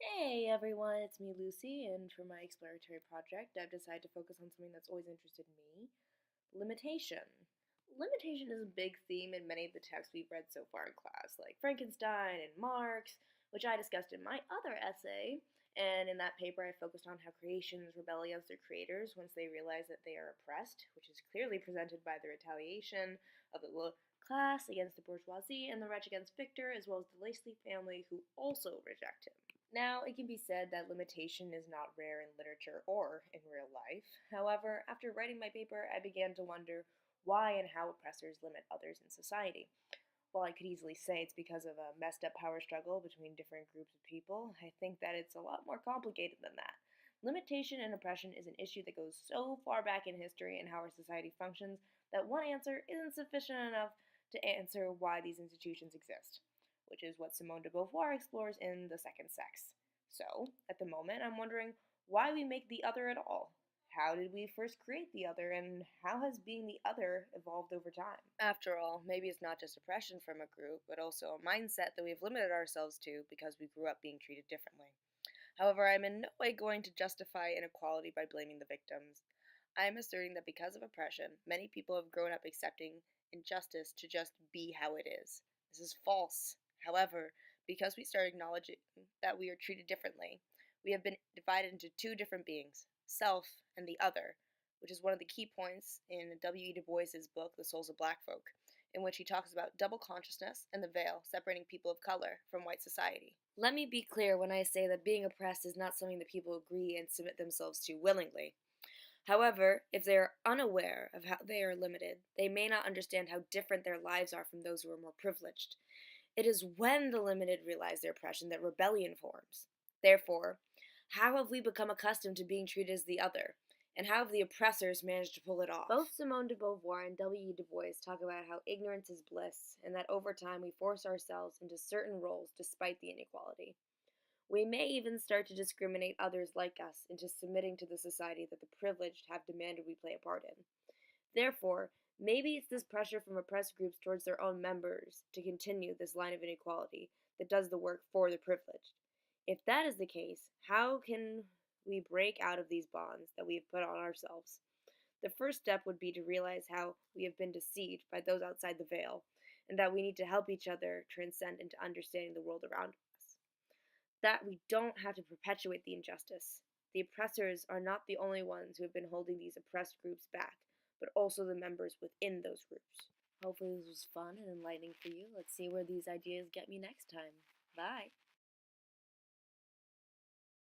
Hey everyone, it's me Lucy, and for my exploratory project, I've decided to focus on something that's always interested me: limitation. Limitation is a big theme in many of the texts we've read so far in class, like Frankenstein and Marx, which I discussed in my other essay. And in that paper, I focused on how creations rebel against their creators once they realize that they are oppressed, which is clearly presented by the retaliation of the low class against the bourgeoisie and the wretch against Victor, as well as the Lacey family who also reject him. Now, it can be said that limitation is not rare in literature or in real life. However, after writing my paper, I began to wonder why and how oppressors limit others in society. While I could easily say it's because of a messed up power struggle between different groups of people, I think that it's a lot more complicated than that. Limitation and oppression is an issue that goes so far back in history and how our society functions that one answer isn't sufficient enough to answer why these institutions exist, which is what Simone de Beauvoir explores in The Second Sex. So, at the moment, I'm wondering why we make the other at all. How did we first create the other, and how has being the other evolved over time? After all, maybe it's not just oppression from a group, but also a mindset that we've limited ourselves to because we grew up being treated differently. However, I'm in no way going to justify inequality by blaming the victims. I am asserting that because of oppression, many people have grown up accepting injustice to just be how it is. This is false. However, because we start acknowledging that we are treated differently, we have been divided into two different beings, self and the other, which is one of the key points in W.E. Du Bois's book, The Souls of Black Folk, in which he talks about double consciousness and the veil separating people of color from white society. Let me be clear when I say that being oppressed is not something that people agree and submit themselves to willingly. However, if they are unaware of how they are limited, they may not understand how different their lives are from those who are more privileged. It is when the limited realize their oppression that rebellion forms. Therefore, how have we become accustomed to being treated as the other? And how have the oppressors managed to pull it off? Both Simone de Beauvoir and W.E. Du Bois talk about how ignorance is bliss, and that over time we force ourselves into certain roles despite the inequality. We may even start to discriminate others like us into submitting to the society that the privileged have demanded we play a part in. Therefore, maybe it's this pressure from oppressed groups towards their own members to continue this line of inequality that does the work for the privileged. If that is the case, how can we break out of these bonds that we have put on ourselves? The first step would be to realize how we have been deceived by those outside the veil, and that we need to help each other transcend into understanding the world around us. That we don't have to perpetuate the injustice. The oppressors are not the only ones who have been holding these oppressed groups back, but also the members within those groups. Hopefully this was fun and enlightening for you. Let's see where these ideas get me next time. Bye!